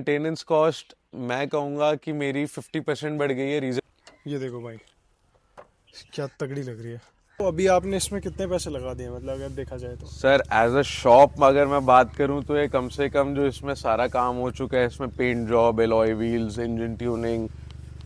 Maintenance cost मैं कहूँगा कि मेरी 50% बढ़ गई है। रीज़न ये देखो भाई, क्या तगड़ी लग रही है। तो अभी आपने इसमें कितने पैसे लगा दिए, मतलब अगर देखा जाए तो? सर एज अ शॉप अगर मैं बात करूँ तो ये कम से कम जो इसमें सारा काम हो चुका है, इसमें paint job, alloy wheels, engine tuning,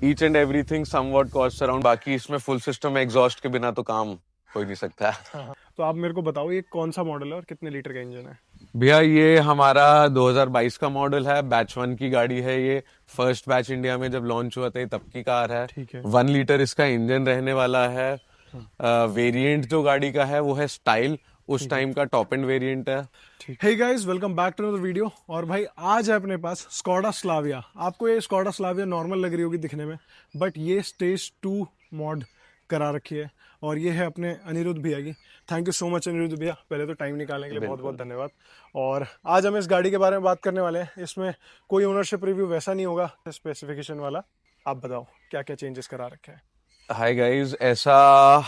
each and everything somewhat cost around. बाकी इसमें फुल सिस्टम एग्जॉस्ट के बिना तो काम हो ही नहीं सकता। हाँ हाँ, तो आप मेरे को बताओ ये कौन सा मॉडल है और कितने लीटर का इंजन है? भैया ये हमारा 2022 का मॉडल है, बैच 1 की गाड़ी है ये। फर्स्ट बैच इंडिया में जब लॉन्च हुआ था ये तब की कार है। ठीक है। 1 लीटर इसका इंजन रहने वाला है। हाँ। वेरिएंट जो गाड़ी का है वो है स्टाइल, उस ठीक है। टाइम का टॉप एंड वेरिएंट है। ठीक। Hey guys, welcome back to another video. और भाई आज है अपने पास स्कोडा स्लाविया। आपको ये स्कोडा स्लाविया नॉर्मल लग रही होगी दिखने में, बट ये स्टेज 2 मॉड करा रखी है। और ये है अपने अनिरुद्ध भैया की। Thank you so much Aniruddh भैया, पहले तो टाइम निकालने के लिए बहुत बहुत बिल्कुल। धन्यवाद। और आज हम इस गाड़ी के बारे में बात करने वाले हैं। इसमें कोई ओनरशिप रिव्यू वैसा नहीं होगा, स्पेसिफिकेशन वाला। आप बताओ क्या क्या चेंजेस करा रखे हैं? हाय गाइस, ऐसा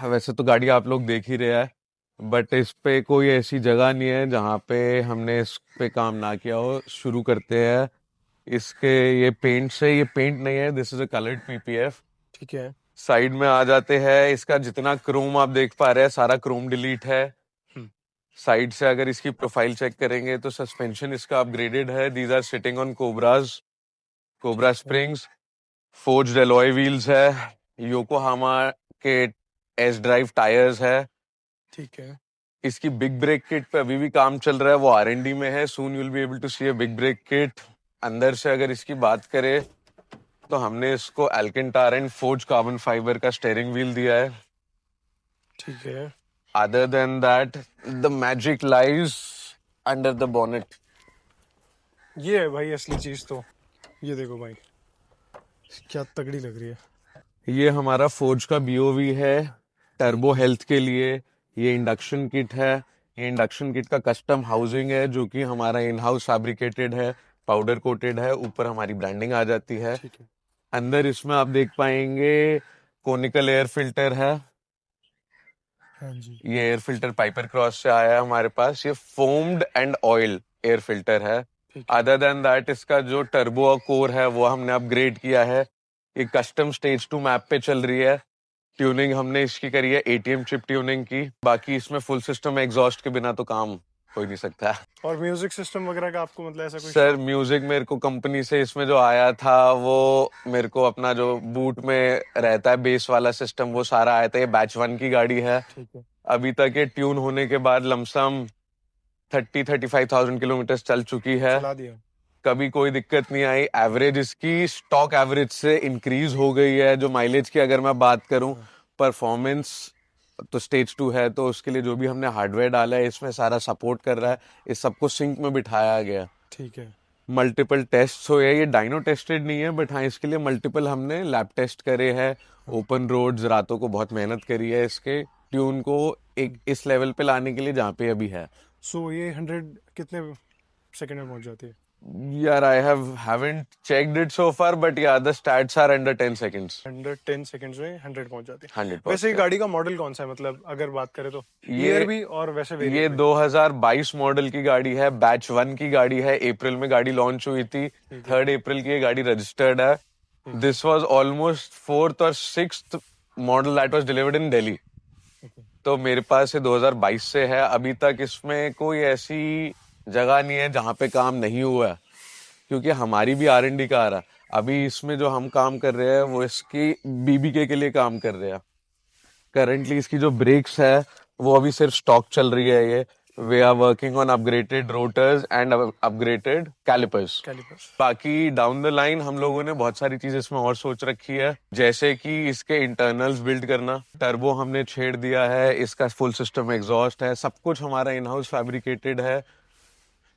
वैसे तो गाड़ी आप लोग देख ही रहे हैं, बट इस पे कोई ऐसी जगह नहीं है जहाँ पे हमने इस पे काम ना किया हो। शुरू करते हैं इसके ये पेंट से। ये पेंट नहीं है, this is a coloured PPF. ठीक है। साइड में आ जाते हैं, इसका जितना क्रोम आप देख पा रहे हैं सारा क्रोम डिलीट है। हम्म। साइड से अगर इसकी प्रोफाइल चेक करेंगे तो सस्पेंशन इसका अपग्रेडेड है। These are sitting on Cobra springs. Forged alloy wheels है। योकोहामा के एस ड्राइव टायर्स है। ठीक है। इसकी बिग ब्रेक किट पे अभी भी काम चल रहा है, वो आर&डी में है। Soon you will be able to see a big brake kit. अंदर से अगर इसकी बात करें तो हमने इसको Alcantara and forge carbon fibre का स्टीयरिंग व्हील दिया है। ठीक है। Other than that, the magic lies under the bonnet. ये है भाई असली चीज तो। ये देखो भाई, क्या तगड़ी लग रही है। ये हमारा फोर्ज का बीओवी है, टर्बो हेल्थ के लिए। ये इंडक्शन किट है। ये इंडक्शन किट का कस्टम हाउसिंग है जो कि हमारा इन हाउस फैब्रिकेटेड है, पाउडर कोटेड है। ऊपर हमारी ब्रांडिंग आ जाती है। ठीक है। अंदर इसमें आप देख पाएंगे कोनिकल एयर फिल्टर है। हाँ जी। ये एयर फिल्टर पाइपर क्रॉस से आया है हमारे पास। ये foamed and oil air filter है। ठीक है। अदर देन दैट इसका जो टर्बो कोर है वो हमने अपग्रेड किया है। ये कस्टम स्टेज 2 मैप पे चल रही है। ट्यूनिंग हमने इसकी करी है एटीएम चिप ट्यूनिंग की। बाकी इसमें फुल सिस्टम एग्जॉस्ट के बिना तो काम हो ही नहीं सकता। और म्यूजिक सिस्टम वगैरह का आपको मतलब ऐसा कोई सर शौक? म्यूजिक मेरे को कंपनी से इसमें जो आया था वो मेरे को अपना जो बूट में रहता है बेस वाला सिस्टम वो सारा आया था। ये बैच 1 की गाड़ी है। ठीक है। अभी तक ये ट्यून होने के बाद लमसम 30-35,000 किलोमीटर चल चुकी है। चला दिया। कभी कोई दिक्कत नहीं आई। एवरेज इसकी स्टॉक एवरेज से इंक्रीज हो गई है। जो माइलेज की अगर मैं बात करूं, हाँ। परफॉर्मेंस तो स्टेज 2 है तो उसके लिए जो भी हमने हार्डवेयर डाला है इसमें सारा सपोर्ट कर रहा है। इस सबको सिंक में बिठाया गया। ठीक है। मल्टीपल टेस्ट हुए। ये डाइनो टेस्टेड नहीं है, बट हाँ इसके लिए मल्टीपल हमने लैब टेस्ट करे हैं। हाँ। ओपन रोड्स रातों को बहुत मेहनत करी है इसके ट्यून को एक इस लेवल पे लाने के लिए जहाँ पे अभी है। सो ये 100 कितने सेकंड में पहुंच जाती है? यार आई haven't checked it so far, but yeah, the stats are under 10 seconds. 110 seconds में 100 पहुंच जाती है। 100 वैसे ये पहुंच गाड़ी का मॉडल कौन सा है, मतलब अगर बात करें तो? ये ईयर भी और वैसे ये वेरिएंट भी? 2022 मॉडल की गाड़ी है। बैच 1 की गाड़ी है। अप्रैल में गाड़ी लॉन्च हुई थी। ठीक है। 3 अप्रैल की ये गाड़ी रजिस्टर्ड है। ठीक है। दिस वाज ऑलमोस्ट 4th और 6th model that was delivered in Delhi. Okay. तो मेरे पास ये 2022 से है। अभी तक इसमें कोई ऐसी जगह नहीं है जहाँ पे काम नहीं हुआ है, क्योंकि हमारी भी आर&डी का आ रहा है। अभी इसमें जो हम काम कर रहे हैं वो इसकी बीबीके के लिए काम कर रहे हैं। करंटली इसकी जो ब्रेक्स है वो अभी सिर्फ स्टॉक चल रही है। ये we are working on upgraded rotors and upgraded calipers. Calipers. बाकी डाउन द लाइन हम लोगों ने बहुत सारी चीज इसमें और सोच रखी है, जैसे कि इसके इंटरनल्स बिल्ड करना। टर्बो हमने छेड़ दिया है। इसका फुल सिस्टम एग्जॉस्ट है। सब कुछ हमारा इन हाउस फैब्रिकेटेड है।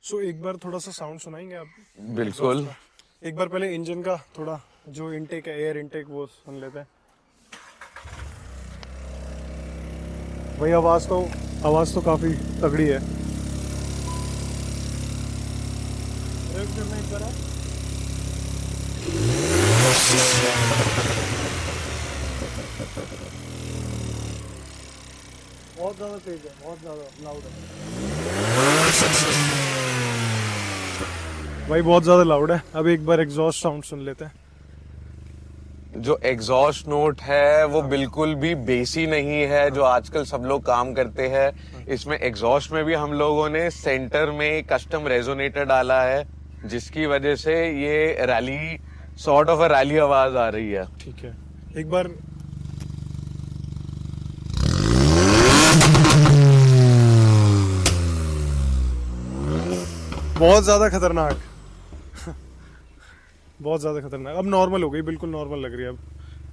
सो एक बार थोड़ा सा साउंड सुनाएंगे आप एग्जॉस्ट बिल्कुल। का? एक बार पहले इंजन का थोड़ा जो इनटेक है, एयर इनटेक, वो सुन लेते हैं भाई। आवाज तो काफी तगड़ी है। रेव करना एक बार है। बहुत ज्यादा तेज है, बहुत ज्यादा लाउड है। भाई बहुत ज़्यादा लाउड है। अब एक बार एग्जॉस्ट साउंड सुन लेते हैं। जो एग्जॉस्ट नोट है वो बिल्कुल भी बेसी नहीं है जो आजकल सब लोग काम करते हैं। इसमें एग्जॉस्ट में भी हम लोगों ने सेंटर में कस्टम रेजोनेटर डाला है, जिसकी वजह से ये rally sort of a rally आवाज आ रही है। ठीक है, एक बार बहुत ज़्यादा खतरनाक बहुत ज़्यादा खतरनाक। अब नॉर्मल हो गई, बिल्कुल नॉर्मल लग रही है अब।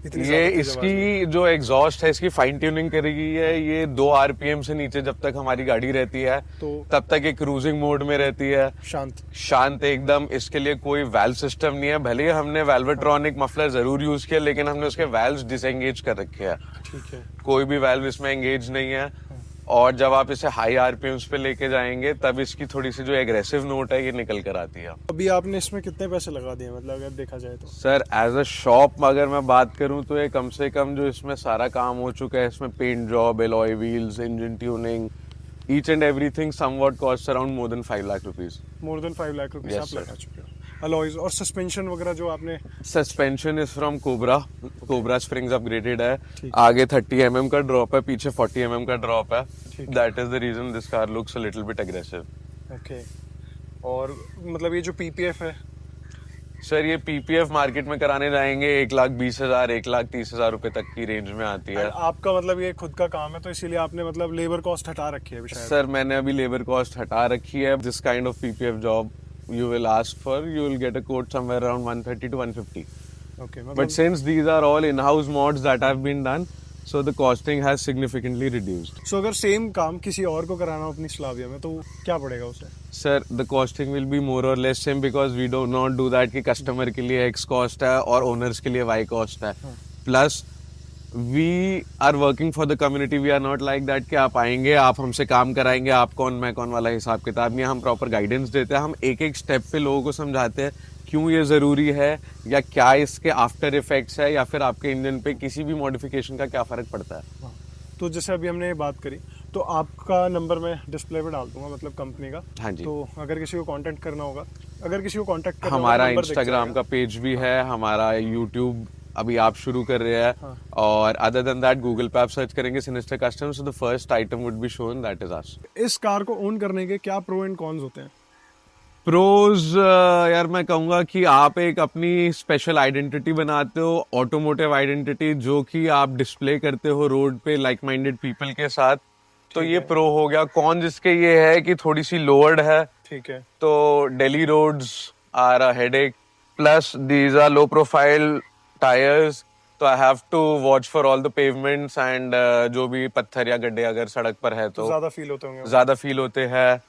इतनी ये ज़्यादा तेज आवाज़ नहीं। इसकी जो एग्जॉस्ट है इसकी फाइन ट्यूनिंग करी गई है। ये 2 आरपीएम से नीचे जब तक हमारी गाड़ी रहती है तो तब तक ये क्रूजिंग मोड में रहती है, शांत। शांत एकदम। इसके लिए कोई वाल्व सिस्टम नहीं है। भले ही हमने वाल्वेट्रॉनिक मफलर जरूर यूज किया, लेकिन हमने उसके वाल्व्स डिसएंगेज कर रखे हैं। ठीक है। कोई भी वाल्व इसमें एंगेज नहीं है। और जब आप इसे हाई आरपीएम्स पे लेके जाएंगे तब इसकी थोड़ी सी जो एग्रेसिव नोट है ये निकल कर आती है। अभी आपने इसमें कितने पैसे लगा दिए, मतलब अगर देखा जाए तो? सर एज अ शॉप अगर मैं बात करूं तो ये कम से कम जो इसमें सारा काम हो चुका है, इसमें paint job, alloy wheels, engine tuning, each and everything somewhat cost around more than 5 lakh rupees. More than 5 lakh rupees Yes, आप sir. लगा चुके हो। अलॉयज और सस्पेंशन वगैरह जो आपने? Suspension is from cobra. Cobra springs upgraded है। ठीक। आगे 30 mm का ड्रॉप है, पीछे 40 mm का ड्रॉप है। ठीक। That is the reason this car looks a little bit aggressive. Okay. और मतलब ये जो पीपीएफ है? सर ये पीपीएफ मार्केट में कराने जाएंगे 1,20,000 1,30,000 रुपए तक की रेंज में आती है। आपका मतलब ये खुद का काम है तो इसीलिए आपने मतलब लेबर कॉस्ट हटा रखी है अभी शायद? सर मैंने अभी लेबर कॉस्ट हटा रखी है। This kind of PPF job you will ask for, you will get a quote somewhere around 130 to 150. Okay, But मतलब since these are all in-house mods that have been done, so the costing has significantly reduced. सो अगर same काम किसी और को कराना हो अपनी Slavia में तो क्या पड़ेगा उसे? Sir, the costing will be more or less same because we do not do that कि customer के लिए X cost है और owners के लिए Y cost है. Plus we are working for the community. We are not like that कि आप आएंगे, आप हमसे काम कराएंगे, आप कौन मैं कौन वाला हिसाब किताब नहीं। हम प्रॉपर गाइडेंस देते हैं। हम एक एक स्टेप पे लोगों को समझाते हैं क्यों ये ज़रूरी है, या क्या इसके आफ्टर इफेक्ट्स है, या फिर आपके इंजन पे किसी भी मॉडिफिकेशन का क्या फ़र्क पड़ता है। हाँ। तो जैसे अभी हमने ये बात करी तो आपका नंबर मैं डिस्प्ले पे डाल दूंगा, मतलब कंपनी का। हाँ जी। तो अगर किसी को कांटेक्ट करना होगा, अगर किसी को कांटेक्ट करना हमारा होगा, नंबर दिख इंस्टाग्राम जाएगा। का पेज भी है, हमारा यूट्यूब अभी आप शुरू कर रहे हैं। हाँ। और अदर देन दैट गूगल पे आप सर्च करेंगे sinister customs, so the first item would be shown, that is us. इस कार को ओन करने के क्या प्रो एंड कॉन्स होते हैं? प्रोज यार मैं कहूंगा कि आप एक अपनी स्पेशल आइडेंटिटी बनाते हो, ऑटोमोटिव आइडेंटिटी, जो कि आप डिस्प्ले करते हो रोड पे लाइक माइंडेड पीपल के साथ। तो ये प्रो हो गया। कौन जिसके ये है कि थोड़ी सी लोअर्ड है, ठीक है। तो Delhi roads are a headache, plus these are low profile tyres, तो I have to watch for all the pavements and जो भी पत्थर या गड्ढे अगर सड़क पर है तो ज्यादा फील होते होंगे। ज्यादा फील होते हैं।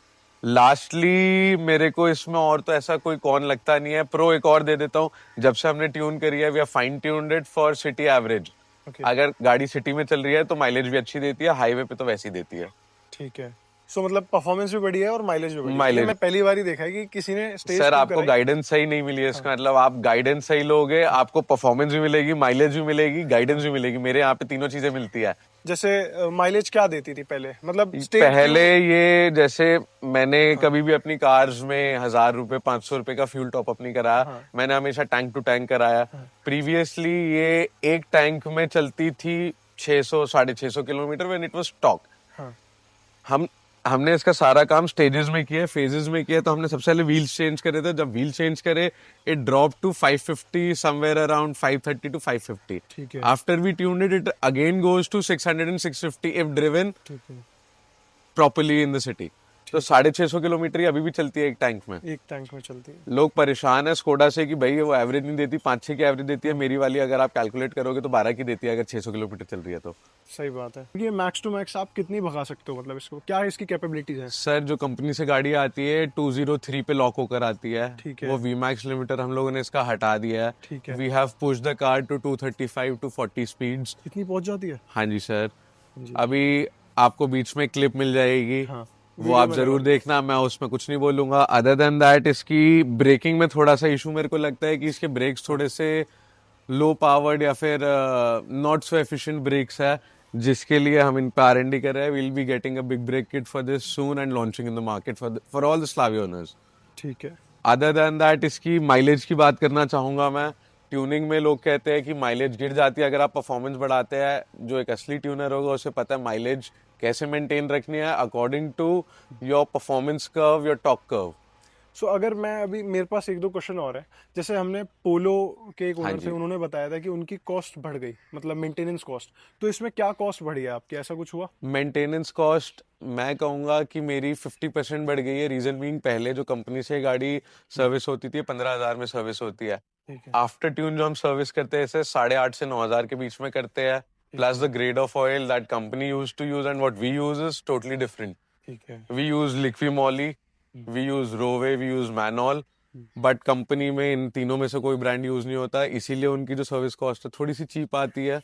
लास्टली मेरे को इसमें और तो ऐसा कोई कौन लगता नहीं है। प्रो एक और दे देता हूँ, जब से हमने ट्यून करी है we are fine tuned it for city average. Okay. अगर गाड़ी सिटी में चल रही है तो माइलेज भी अच्छी देती है, हाईवे पे तो वैसी देती है। ठीक है। सो मतलब परफॉर्मेंस भी बढ़िया है और माइलेज भी बढ़िया है। Mileage- ये मैं पहली बार ही देखा है कि किसी ने स्टेज सर आपको गाइडेंस सही नहीं मिली है, इसका मतलब आप गाइडेंस सही लोगे, आपको परफॉर्मेंस भी मिलेगी, माइलेज भी मिलेगी, गाइडेंस भी मिलेगी। मेरे यहाँ पे तीनों चीजें मिलती है। जैसे माइलेज क्या देती थी पहले, मतलब stage पहले ये जैसे मैंने कभी भी अपनी कार्स में 1,000 रुपए 500 रुपए का फ्यूल टॉप अप नहीं कराया। मैंने हमेशा टैंक टू टैंक कराया। प्रीवियसली ये एक टैंक में चलती थी 600 650 kilometre when it was stock. हाँ। हमने इसका सारा काम स्टेजेस में किया, फेजेस में किया। तो हमने सबसे पहले व्हील्स चेंज करे थे। जब व्हील चेंज करे it drop to 550 somewhere around 530 to 550। ठीक है। After we tuned it again goes to 600 and 650 if driven ठीक है। Properly in the city. तो 650 किलोमीटर ही अभी भी चलती है एक टैंक में। एक टैंक में चलती है। लोग परेशान है स्कोडा से कि भाई वो एवरेज नहीं देती, 5-6 की एवरेज देती है। मेरी वाली अगर आप कैलकुलेट करोगे तो 12 की देती है अगर 600 किलोमीटर चल रही है तो। सही बात है। ये मैक्स टू मैक्स आप कितनी भगा सकते हो, मतलब इसको क्या इसकी कैपेबिलिटीज है? सर जो कंपनी से गाड़ी आती है 203 पे लॉक होकर आती है। ठीक है। वो वी मैक्स लिमिटर हम लोगों ने इसका हटा दिया है। ठीक है। We have push the car to 235 to 40 speeds. इतनी पहुंच जाती है? हाँ जी सर। जी। अभी आपको बीच में क्लिप मिल जाएगी। हाँ। वो आप जरूर देखना, मैं उसमें कुछ नहीं बोलूंगा। अदर देन दैट इसकी ब्रेकिंग में थोड़ा सा इशू मेरे को लगता है कि इसके ब्रेक्स थोड़े से लो पावर्ड या फिर नॉट सो एफिशिएंट ब्रेक्स है, जिसके लिए हम इन पे R&D कर रहे हैं। Will be getting a big brake kit for this soon and launching in the market for all the Slavia owners. ठीक है। अदर देन दैट इसकी माइलेज की बात करना चाहूँगा मैं। ट्यूनिंग में लोग कहते हैं कि माइलेज गिर जाती है अगर आप परफॉर्मेंस बढ़ाते हैं। जो एक असली ट्यूनर होगा उसे पता है माइलेज कैसे मेंटेन रखनी है according to your performance curve, your torque curve. So अगर मैं अभी, मेरे पास एक दो क्वेश्चन और है। जैसे हमने पोलो के एक हाँ ओनर जी। थे, उन्होंने बताया था कि उनकी कॉस्ट बढ़ गई, मतलब मेंटेनेंस कॉस्ट। तो इसमें क्या कॉस्ट बढ़ी है आपकी, ऐसा कुछ हुआ? मेंटेनेंस कॉस्ट मैं कहूँगा कि मेरी 50% बढ़ गई है। रीजन बीइंग, पहले जो कंपनी से गाड़ी सर्विस होती थी 15,000 में सर्विस होती है। ठीक है। आफ्टर ट्यून जो हम सर्विस करते हैं इसे 8,500 से 9,000 के बीच में करते हैं। Plus the grade of oil that company use to use and what we use is totally different. ठीक है। We use Liqui Moly, we use Rowe, we use Mannol. But company में इन तीनों में से कोई ब्रांड यूज नहीं होता, इसीलिए उनकी जो सर्विस कॉस्ट है थोड़ी सी चीप आती है।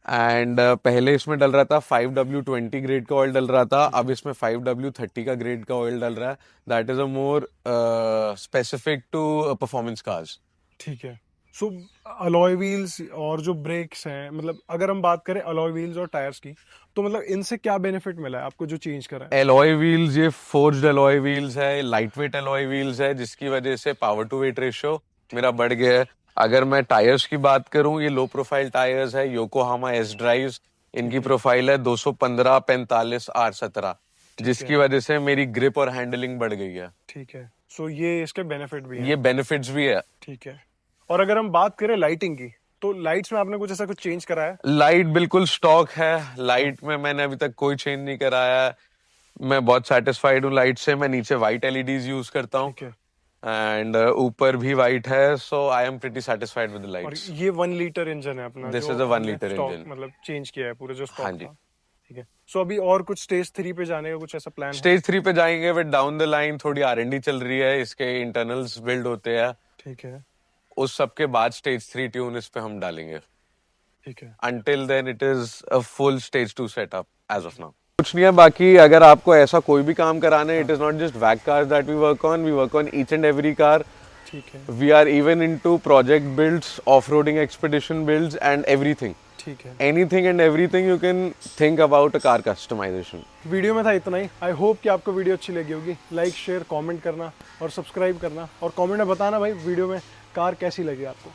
एंड पहले इसमें डल रहा था 5W20 ग्रेड का ऑयल डल रहा था, अब इसमें 5W30 का ग्रेड का ऑयल डल रहा है। That is a more specific to performance cars. ठीक है। सो अलॉय व्हील्स और जो ब्रेक्स हैं, मतलब अगर हम बात करें अलॉय व्हील्स और टायर्स की, तो मतलब इनसे क्या बेनिफिट मिला है आपको जो चेंज करा है? एलॉय व्हील्स, ये फोर्ज्ड एलॉय व्हील्स है, लाइट वेट एलॉय व्हील्स है, जिसकी वजह से पावर टू वेट रेशियो मेरा बढ़ गया है। अगर मैं टायर्स की बात करूं, ये लो प्रोफाइल टायर्स है, योकोहामा एस ड्राइव्स। इनकी प्रोफाइल है 215 45 R17, जिसकी वजह से मेरी ग्रिप और हैंडलिंग बढ़ गई है। ठीक है। सो ये इसके बेनिफिट भी हैं। ये बेनिफिट्स भी है। ठीक है। और अगर हम बात करें लाइटिंग की, तो लाइट्स में आपने कुछ ऐसा कुछ चेंज करा है? लाइट बिल्कुल स्टॉक है। लाइट में मैंने अभी तक कोई चेंज नहीं कराया है। मैं बहुत सेटिस्फाइड हूँ लाइट से। मैं नीचे वाइट एलईडीज यूज करता हूँ ठीक है। एंड ऊपर भी वाइट है, so I am pretty satisfied with the और लाइट्स। ये 1 लीटर इंजन है अपना, दिस जो इज अ 1 हमने लीटर स्टॉक इंजन। मतलब चेंज किया है पूरे जो हाँ स्टॉक जी। था। ठीक है। सो अभी और कुछ स्टेज 3 पे जाने का कुछ ऐसा प्लान है? स्टेज 3 पे जाएंगे, बट डाउन द लाइन थोड़ी R&D चल रही है, इसके इंटरनल्स बिल्ड होते हैं। ठीक है। उस सब के बाद स्टेज 3 ट्यून इस पे हम डालेंगे। ठीक है। Until then it is a full stage 2 setup as of now. कुछ नहीं है बाकी। अगर आपको ऐसा कोई भी काम कराना है, it is not just VAG cars that we work on each and every car. ठीक है। We are even into project builds, off-roading expedition builds and everything. ठीक है। Anything and everything you can think about a car customisation. Video में था इतना ही। I hope कि आपको video अच्छी लगी होगी। लाइक, शेयर, कमेंट करना और सब्सक्राइब करना, और कमेंट में बताना भाई वीडियो में कार कैसी लगी आपको।